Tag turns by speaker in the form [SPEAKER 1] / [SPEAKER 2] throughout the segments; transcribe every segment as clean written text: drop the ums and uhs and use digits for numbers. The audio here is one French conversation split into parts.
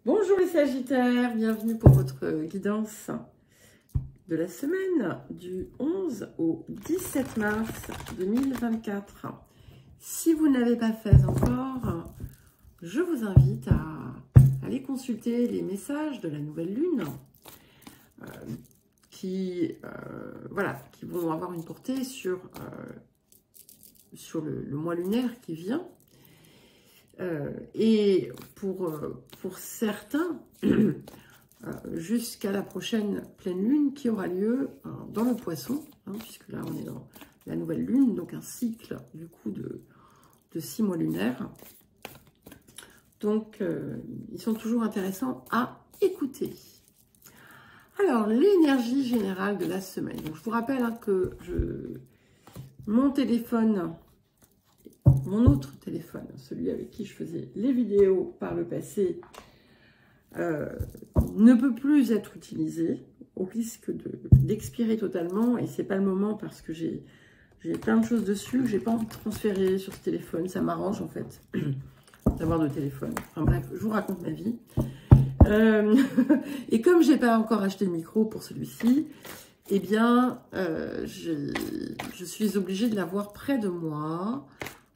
[SPEAKER 1] Bonjour les Sagittaires, bienvenue pour votre guidance de la semaine du 11 au 17 mars 2024. Si vous n'avez pas fait encore, je vous invite à aller consulter les messages de la nouvelle lune qui vont avoir une portée sur le mois lunaire qui vient. Et pour certains, jusqu'à la prochaine pleine lune qui aura lieu dans le Poisson, puisque là on est dans la nouvelle lune, donc un cycle du coup de 6 mois lunaires. Donc ils sont toujours intéressants à écouter. Alors l'énergie générale de la semaine. Donc, je vous rappelle que mon téléphone, mon autre téléphone, celui avec qui je faisais les vidéos par le passé, ne peut plus être utilisé au risque d'expirer totalement. Et c'est pas le moment parce que j'ai plein de choses dessus que j'ai pas envie de transférer sur ce téléphone. Ça m'arrange en fait d'avoir de téléphone. Enfin bref, je vous raconte ma vie. Et comme j'ai pas encore acheté de micro pour celui-ci, eh bien, je suis obligée de l'avoir près de moi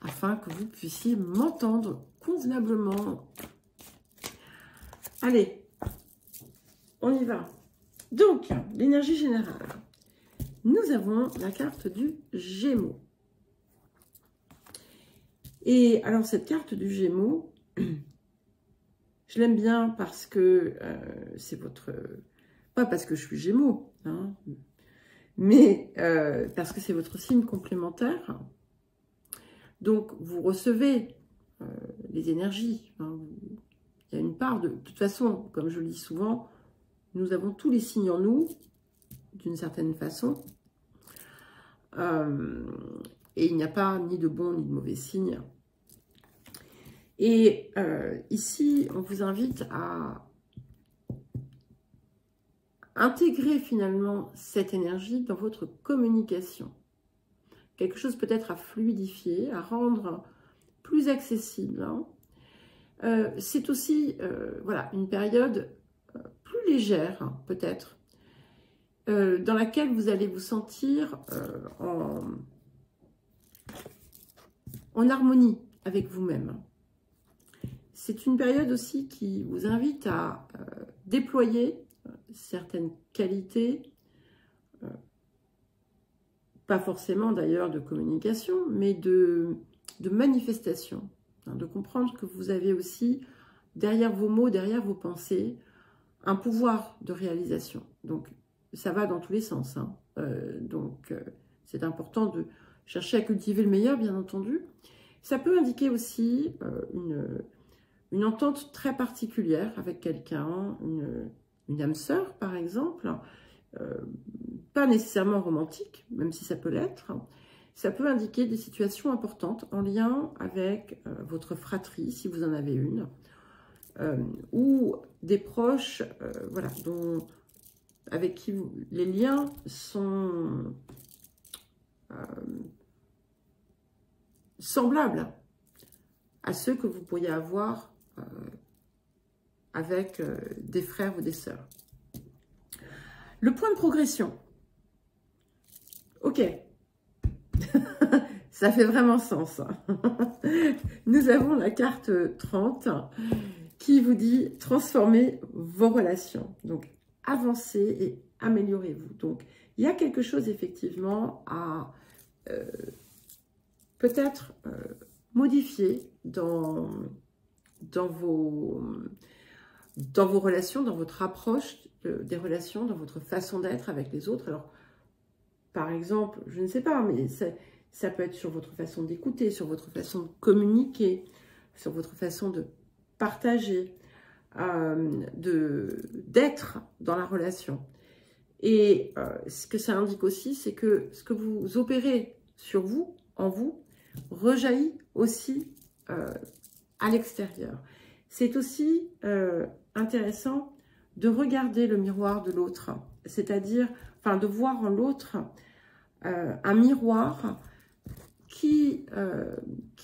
[SPEAKER 1] afin que vous puissiez m'entendre convenablement. Allez, on y va. Donc, l'énergie générale. Nous avons la carte du Gémeaux. Et alors, cette carte du Gémeaux, je l'aime bien parce que c'est votre... Pas parce que je suis Gémeaux, hein, mais parce que c'est votre signe complémentaire. Donc, vous recevez les énergies. Il y a une part de... De toute façon, comme je le dis souvent, nous avons tous les signes en nous, d'une certaine façon. Et il n'y a pas ni de bons ni de mauvais signes. Et ici, on vous invite à intégrer finalement cette énergie dans votre communication. Quelque chose peut-être à fluidifier, à rendre plus accessible. C'est aussi voilà, une période plus légère, peut-être, dans laquelle vous allez vous sentir en harmonie avec vous-même. C'est une période aussi qui vous invite à déployer certaines qualités, pas forcément d'ailleurs de communication, mais de manifestation, de comprendre que vous avez aussi, derrière vos mots, derrière vos pensées, un pouvoir de réalisation. Donc, ça va dans tous les sens. C'est important de chercher à cultiver le meilleur, bien entendu. Ça peut indiquer aussi une entente très particulière avec quelqu'un, une âme sœur, par exemple, pas nécessairement romantique, même si ça peut l'être. Ça peut indiquer des situations importantes en lien avec votre fratrie, si vous en avez une, ou des proches voilà, avec qui les liens sont semblables à ceux que vous pourriez avoir avec des frères ou des sœurs. Le point de progression. Ok. Ça fait vraiment sens. Nous avons la carte 30 qui vous dit transformer vos relations. Donc, avancez et améliorez-vous. Donc, il y a quelque chose effectivement à peut-être modifier dans vos relations, dans votre approche des relations, dans votre façon d'être avec les autres. Alors, par exemple, je ne sais pas, mais ça peut être sur votre façon d'écouter, sur votre façon de communiquer, sur votre façon de partager, d'être dans la relation. Et ce que ça indique aussi, c'est que ce que vous opérez sur vous, en vous, rejaillit aussi à l'extérieur. C'est aussi intéressant de regarder le miroir de l'autre, c'est-à-dire, enfin, de voir en l'autre un miroir qui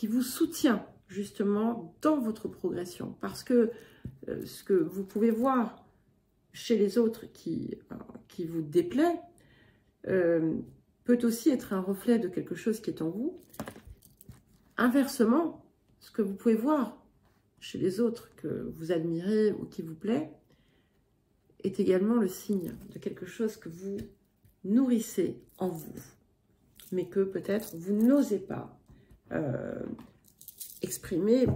[SPEAKER 1] vous soutient justement dans votre progression. Parce que ce que vous pouvez voir chez les autres qui vous déplaît, peut aussi être un reflet de quelque chose qui est en vous. Inversement, ce que vous pouvez voir chez les autres que vous admirez ou qui vous plaît, est également le signe de quelque chose que vous nourrissez en vous, mais que peut-être vous n'osez pas exprimer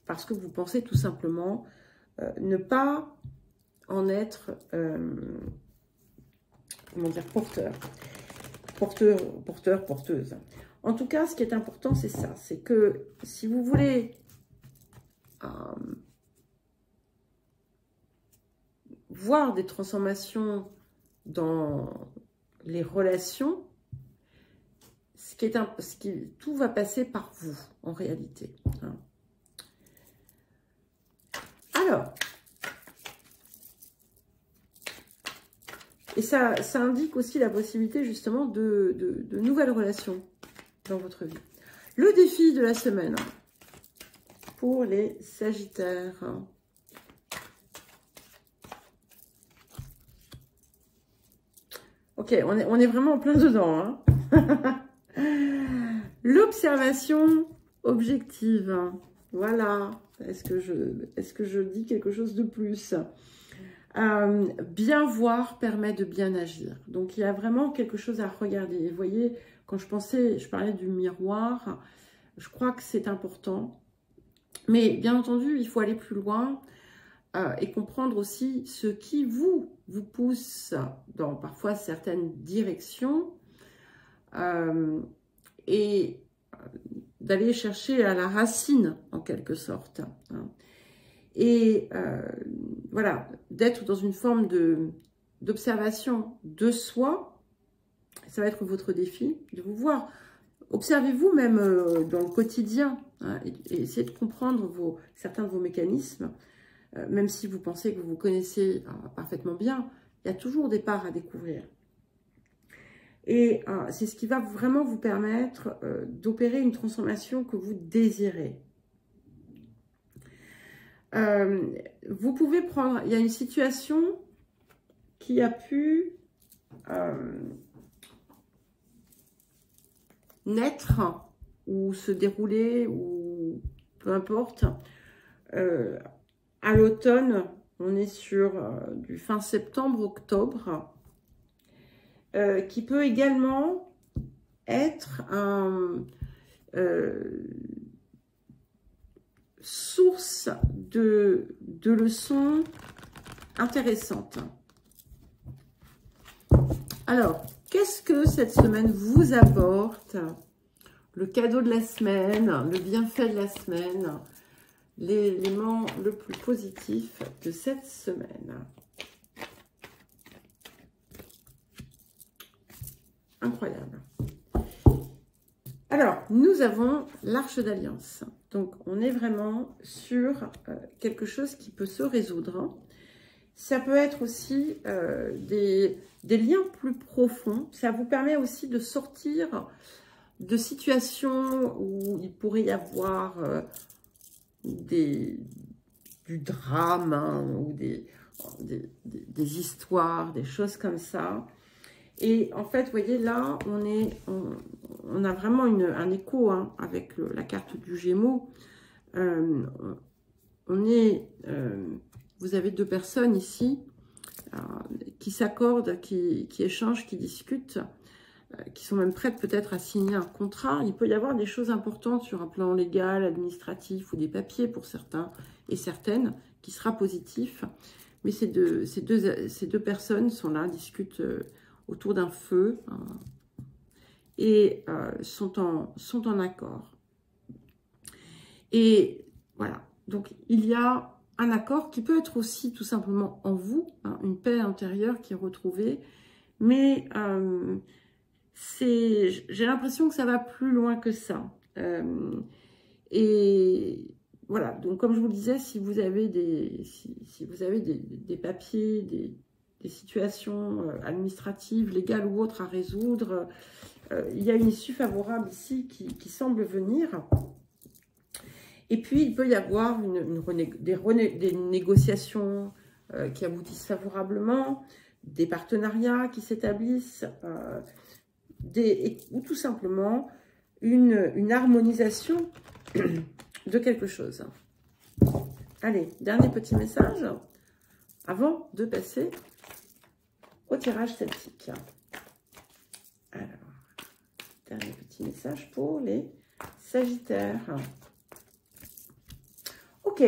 [SPEAKER 1] parce que vous pensez tout simplement ne pas en être, comment dire, porteuse. En tout cas, ce qui est important, c'est ça, c'est que si vous voulez voir des transformations dans les relations, tout va passer par vous, en réalité. Hein. Alors, et ça indique aussi la possibilité, justement, de nouvelles relations dans votre vie. Le défi de la semaine pour les Sagittaires. Ok, on est vraiment en plein dedans. Hein. L'observation objective. Voilà. Est-ce que je dis quelque chose de plus? Bien voir permet de bien agir. Donc, il y a vraiment quelque chose à regarder. Et vous voyez, quand je parlais du miroir, je crois que c'est important. Mais bien entendu, il faut aller plus loin et comprendre aussi ce qui vous pousse dans parfois certaines directions et d'aller chercher à la racine en quelque sorte. Hein. Et voilà, d'être dans une forme d'observation de soi, ça va être votre défi, de vous voir. Observez-vous même dans le quotidien hein, et essayez de comprendre certains de vos mécanismes. Même si vous pensez que vous vous connaissez parfaitement bien, il y a toujours des parts à découvrir. Et c'est ce qui va vraiment vous permettre d'opérer une transformation que vous désirez. Vous pouvez prendre, il y a une situation qui a pu naître ou se dérouler, ou peu importe, à l'automne, on est sur du fin septembre-octobre, qui peut également être source de leçons intéressantes. Alors, qu'est-ce que cette semaine vous apporte? Le cadeau de la semaine, le bienfait de la semaine, l'élément le plus positif de cette semaine. Incroyable. Alors, nous avons l'Arche d'Alliance. Donc, on est vraiment sur quelque chose qui peut se résoudre. Ça peut être aussi des liens plus profonds. Ça vous permet aussi de sortir de situations où il pourrait y avoir du drame hein, ou des histoires, des choses comme ça. Et en fait, vous voyez, là, on a vraiment un écho hein, avec la carte du Gémeaux. Vous avez deux personnes ici qui s'accordent, qui échangent, qui discutent, qui sont même prêtes peut-être à signer un contrat. Il peut y avoir des choses importantes sur un plan légal, administratif ou des papiers pour certains et certaines qui sera positif. Mais ces deux personnes sont là, discutent autour d'un feu et sont en accord. Et voilà, donc il y a un accord qui peut être aussi tout simplement en vous, hein, une paix intérieure qui est retrouvée, mais j'ai l'impression que ça va plus loin que ça. Et voilà, donc comme je vous le disais, si vous avez des papiers, des situations administratives, légales ou autres à résoudre, il y a une issue favorable ici qui semble venir. Et puis, il peut y avoir des négociations qui aboutissent favorablement, des partenariats qui s'établissent, ou tout simplement une harmonisation de quelque chose. Allez, dernier petit message avant de passer au tirage celtique. Alors, dernier petit message pour les Sagittaires. Ok.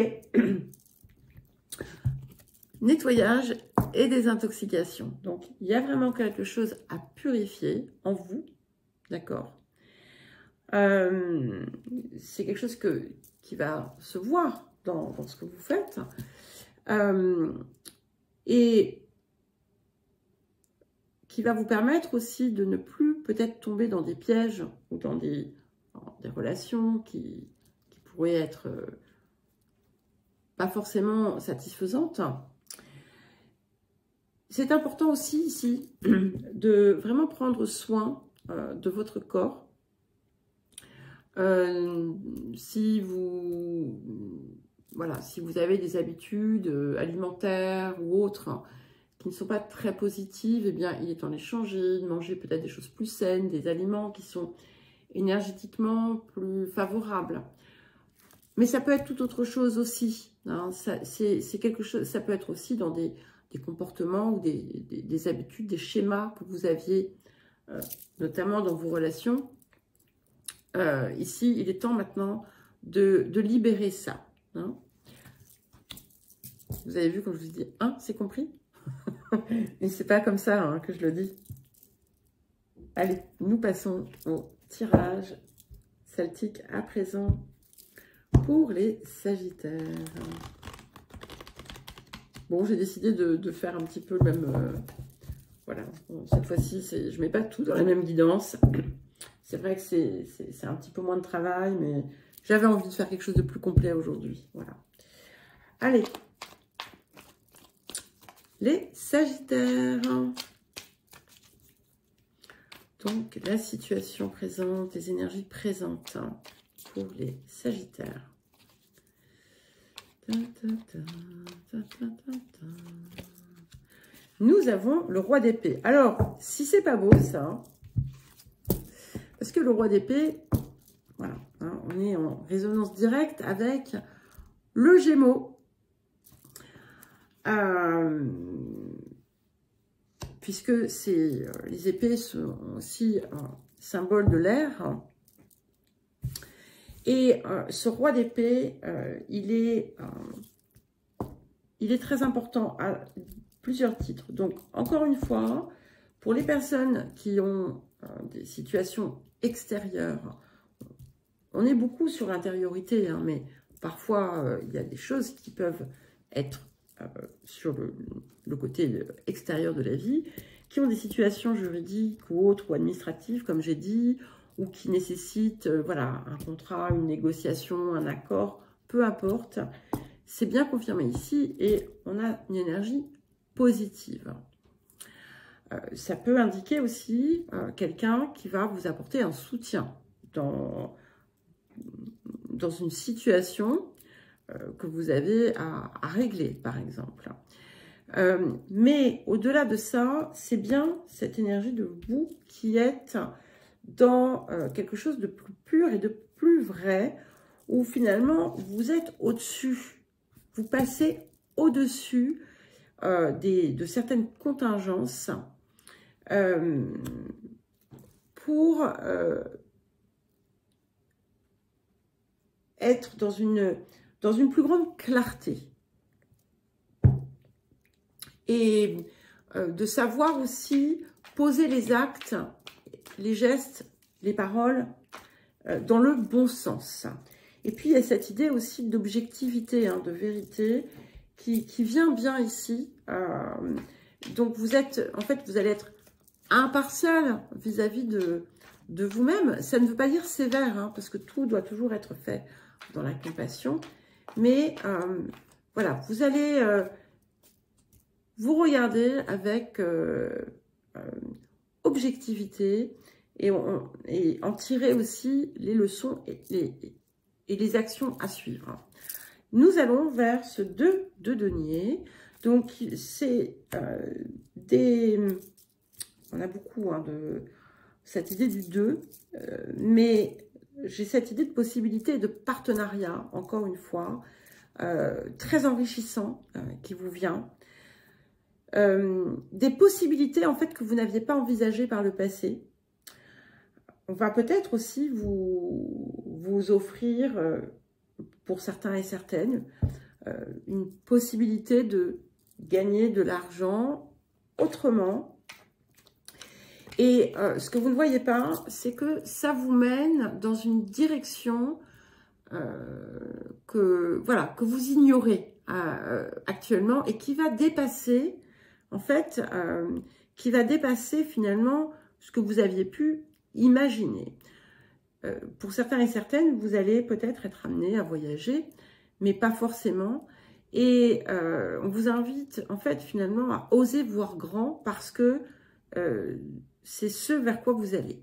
[SPEAKER 1] Nettoyage et désintoxication. Donc, il y a vraiment quelque chose à purifier en vous. D'accord? C'est quelque chose qui va se voir dans ce que vous faites. Et qui va vous permettre aussi de ne plus peut-être tomber dans des pièges ou dans des relations qui pourraient être pas forcément satisfaisantes. C'est important aussi ici de vraiment prendre soin de votre corps. Si vous avez des habitudes alimentaires ou autres qui ne sont pas très positives, eh bien, il est temps de les changer, de manger peut-être des choses plus saines, des aliments qui sont énergétiquement plus favorables. Mais ça peut être tout autre chose aussi. Hein. C'est quelque chose. Ça peut être aussi dans des comportements ou des habitudes, des schémas que vous aviez, notamment dans vos relations. Ici, il est temps maintenant de libérer ça. Hein. Vous avez vu quand je vous dis « hein », c'est compris? Mais c'est pas comme ça hein, que je le dis. Allez, nous passons au tirage celtique à présent pour les Sagittaires. Bon, j'ai décidé de faire un petit peu le même... voilà, bon, cette fois-ci, je ne mets pas tout dans la même guidance. C'est vrai que c'est un petit peu moins de travail, mais j'avais envie de faire quelque chose de plus complet aujourd'hui. Voilà. Allez. Les Sagittaires. Donc, la situation présente, les énergies présentes pour les Sagittaires. Nous avons le roi d'épée. Alors, si c'est pas beau ça, parce que le roi d'épée, voilà, hein, on est en résonance directe avec le Gémeaux. Puisque les épées sont aussi un symbole de l'air. Et ce roi d'épée, il est très important à plusieurs titres. Donc, encore une fois, pour les personnes qui ont des situations extérieures, on est beaucoup sur l'intériorité, hein, mais parfois, il y a des choses qui peuvent être sur le côté extérieur de la vie, qui ont des situations juridiques ou autres, ou administratives, comme j'ai dit, ou qui nécessitent voilà, un contrat, une négociation, un accord, peu importe. C'est bien confirmé ici et on a une énergie positive. Ça peut indiquer aussi quelqu'un qui va vous apporter un soutien dans une situation que vous avez à régler, par exemple. Mais au-delà de ça, c'est bien cette énergie de vous qui êtes dans quelque chose de plus pur et de plus vrai, où finalement, vous êtes au-dessus. Vous passez au-dessus de certaines contingences pour être dans une plus grande clarté. Et de savoir aussi poser les actes, les gestes, les paroles dans le bon sens. Et puis, il y a cette idée aussi d'objectivité, hein, de vérité qui vient bien ici. Donc, vous allez être impartial vis-à-vis de vous-même. Ça ne veut pas dire sévère, hein, parce que tout doit toujours être fait dans la compassion. Mais voilà, vous allez vous regarder avec objectivité et en tirer aussi les leçons et les actions à suivre. Nous allons vers ce 2 de denier. Donc, c'est on a beaucoup hein, de cette idée du 2, mais j'ai cette idée de possibilité de partenariat, encore une fois, très enrichissant qui vous vient. Des possibilités en fait que vous n'aviez pas envisagées par le passé. On va peut-être aussi vous offrir, pour certains et certaines, une possibilité de gagner de l'argent autrement. Et ce que vous ne voyez pas, c'est que ça vous mène dans une direction que vous ignorez actuellement et qui va dépasser, en fait, qui va dépasser finalement ce que vous aviez pu imaginer. Pour certains et certaines, vous allez peut-être être amené à voyager, mais pas forcément. Et on vous invite, en fait, finalement, à oser voir grand parce que c'est ce vers quoi vous allez.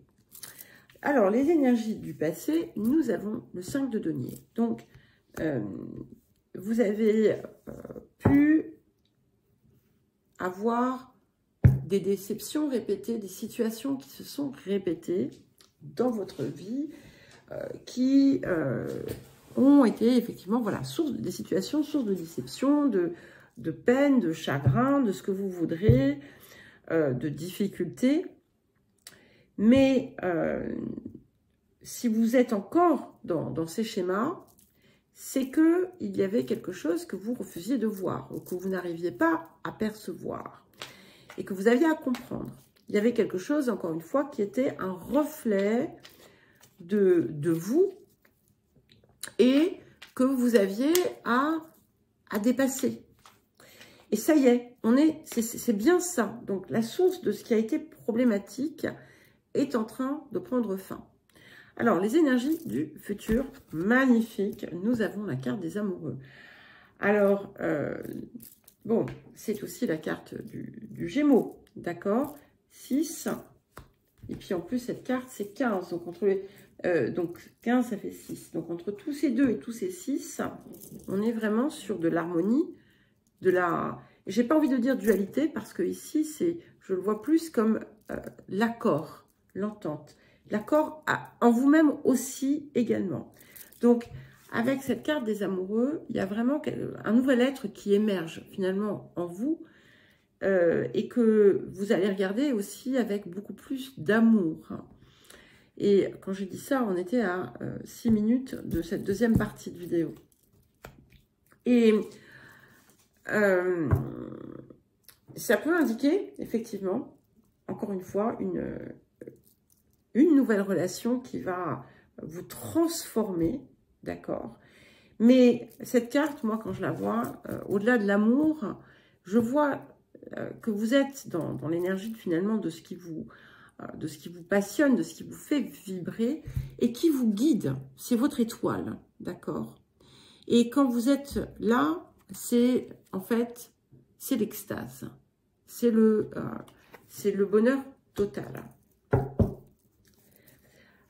[SPEAKER 1] Alors, les énergies du passé, nous avons le 5 de denier. Donc, vous avez pu avoir des déceptions répétées, des situations qui se sont répétées dans votre vie, qui ont été effectivement des situations sources de déception, de peine, de chagrin, de ce que vous voudrez, de difficultés. Mais si vous êtes encore dans ces schémas, c'est qu'il y avait quelque chose que vous refusiez de voir ou que vous n'arriviez pas à percevoir et que vous aviez à comprendre. Il y avait quelque chose, encore une fois, qui était un reflet de vous et que vous aviez à dépasser. Et ça y est, c'est bien ça. Donc, la source de ce qui a été problématique est en train de prendre fin. Alors, les énergies du futur, magnifique. Nous avons la carte des amoureux. Alors, bon, c'est aussi la carte du Gémeaux, d'accord? 6. Et puis, en plus, cette carte, c'est 15. Donc, donc 15, ça fait 6. Donc, entre tous ces 2 et tous ces 6, on est vraiment sur de l'harmonie, de la... J'ai pas envie de dire dualité, parce que ici, je le vois plus comme l'accord, l'entente. L'accord en vous-même aussi également. Donc, avec cette carte des amoureux, il y a vraiment un nouvel être qui émerge finalement en vous et que vous allez regarder aussi avec beaucoup plus d'amour. Et quand je dis ça, on était à 6 minutes de cette deuxième partie de vidéo. Et ça peut indiquer effectivement, encore une fois, une nouvelle relation qui va vous transformer, d'accord? Mais cette carte, moi, quand je la vois, au-delà de l'amour, je vois que vous êtes dans l'énergie finalement de ce qui vous passionne, de ce qui vous fait vibrer et qui vous guide. C'est votre étoile, d'accord? Et quand vous êtes là, c'est en fait, c'est l'extase. C'est le bonheur total.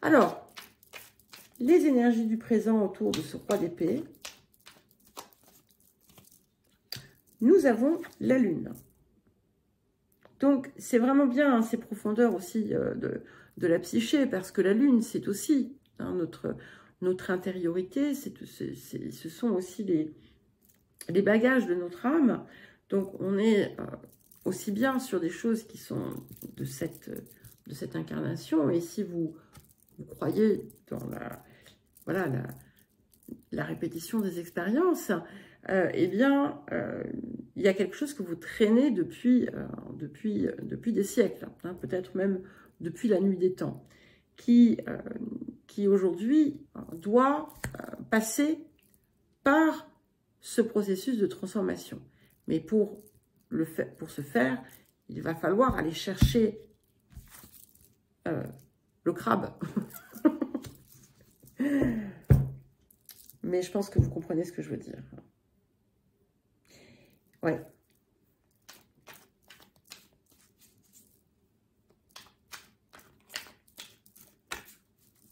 [SPEAKER 1] Alors, les énergies du présent autour de ce roi d'épée, nous avons la lune. Donc, c'est vraiment bien ces profondeurs aussi de la psyché, parce que la lune, c'est aussi notre intériorité, ce sont aussi les bagages de notre âme. Donc, on est aussi bien sur des choses qui sont de cette incarnation, et si vous croyez dans la répétition des expériences, eh bien, il y a quelque chose que vous traînez depuis des siècles, hein, peut-être même depuis la nuit des temps, qui aujourd'hui doit passer par ce processus de transformation. Mais pour ce faire, il va falloir aller chercher le crabe. Mais je pense que vous comprenez ce que je veux dire. Ouais.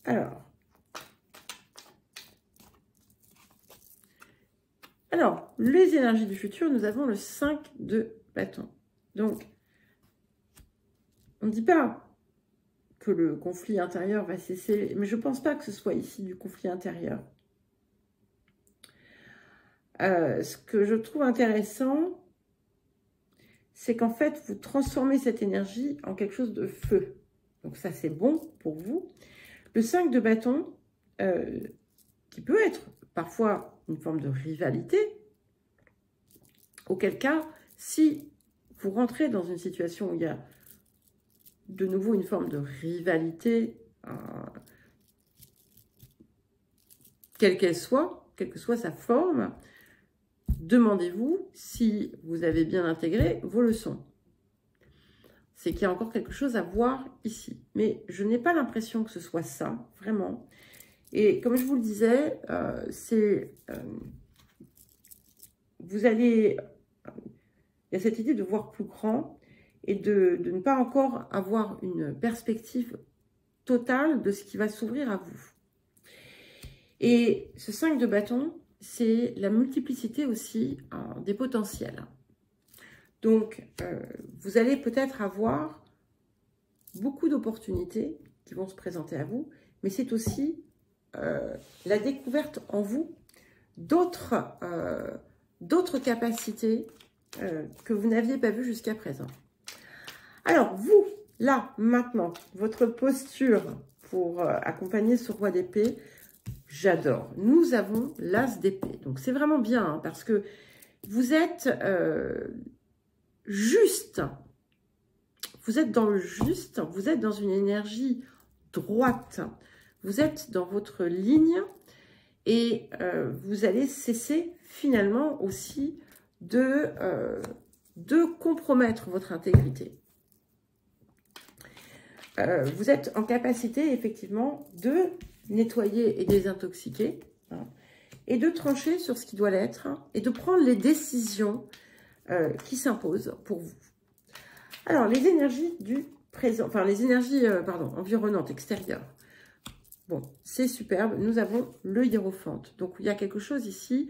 [SPEAKER 1] Alors. Alors, les énergies du futur, nous avons le 5 de bâton. Donc, on ne dit pas que le conflit intérieur va cesser, mais je ne pense pas que ce soit ici du conflit intérieur. Ce que je trouve intéressant, c'est qu'en fait, vous transformez cette énergie en quelque chose de feu. Donc ça, c'est bon pour vous. Le 5 de bâton, qui peut être parfois une forme de rivalité, auquel cas, si vous rentrez dans une situation où il y a de nouveau une forme de rivalité, quelle que soit sa forme, demandez-vous si vous avez bien intégré vos leçons. C'est qu'il y a encore quelque chose à voir ici. Mais je n'ai pas l'impression que ce soit ça, vraiment. Et comme je vous le disais, vous allez... Il y a cette idée de voir plus grand et de ne pas encore avoir une perspective totale de ce qui va s'ouvrir à vous. Et ce 5 de bâton, c'est la multiplicité aussi des potentiels. Donc, vous allez peut-être avoir beaucoup d'opportunités qui vont se présenter à vous, mais c'est aussi la découverte en vous d'autres capacités que vous n'aviez pas vues jusqu'à présent. Alors, vous, là, maintenant, votre posture pour accompagner ce roi d'épée, j'adore. Nous avons l'as d'épée. Donc, c'est vraiment bien, hein, parce que vous êtes juste. Vous êtes dans le juste. Vous êtes dans une énergie droite. Vous êtes dans votre ligne. Et vous allez cesser finalement aussi de compromettre votre intégrité. Vous êtes en capacité effectivement de nettoyer et désintoxiquer, hein, et de trancher sur ce qui doit l'être, hein, et de prendre les décisions qui s'imposent pour vous. Alors, les énergies du présent, enfin les énergies environnantes, extérieures. Bon, c'est superbe. Nous avons le hiérophante. Donc, il y a quelque chose ici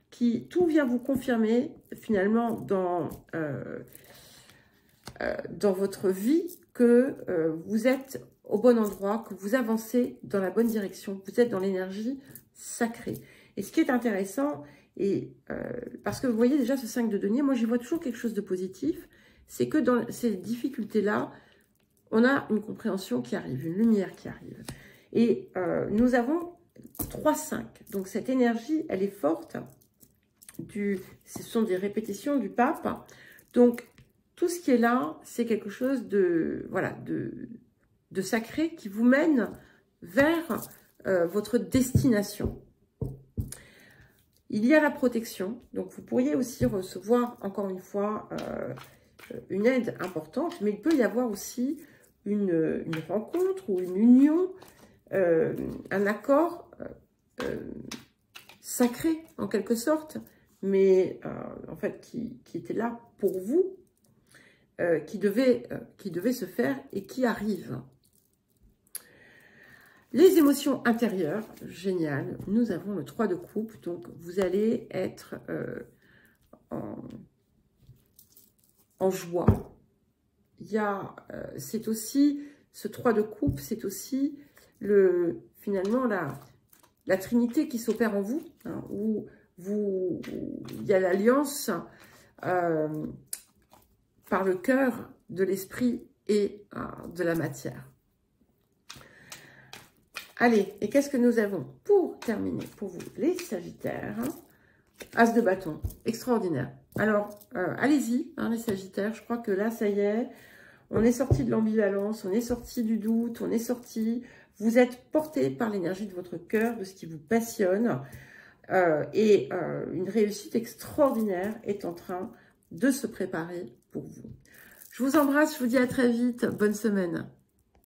[SPEAKER 1] qui, tout vient vous confirmer finalement dans votre vie que vous êtes au bon endroit, que vous avancez dans la bonne direction, que vous êtes dans l'énergie sacrée. Et ce qui est intéressant, parce que vous voyez déjà ce 5 de denier, moi j'y vois toujours quelque chose de positif, c'est que dans ces difficultés-là, on a une compréhension qui arrive, une lumière qui arrive. Et nous avons 3-5. Donc cette énergie, elle est forte. Ce sont des répétitions du pape. Donc tout ce qui est là, c'est quelque chose de, voilà, de sacré qui vous mène vers votre destination. Il y a la protection. Donc vous pourriez aussi recevoir, encore une fois, une aide importante. Mais il peut y avoir aussi une rencontre ou une union, un accord sacré en quelque sorte, mais en fait qui était là pour vous, qui devait se faire et qui arrive. Les émotions intérieures, génial. Nous avons le 3 de coupe, donc vous allez être en joie. C'est aussi, ce 3 de coupe, c'est aussi finalement la trinité qui s'opère en vous, hein, où il y a l'alliance par le cœur, de l'esprit et de la matière. Allez, et qu'est-ce que nous avons pour terminer pour vous, les Sagittaires? As de bâton, extraordinaire. Alors, allez-y, hein, les Sagittaires, je crois que là, ça y est, on est sorti de l'ambivalence, on est sorti du doute, on est sorti... Vous êtes porté par l'énergie de votre cœur, de ce qui vous passionne. Et une réussite extraordinaire est en train de se préparer pour vous. Je vous embrasse, je vous dis à très vite. Bonne semaine.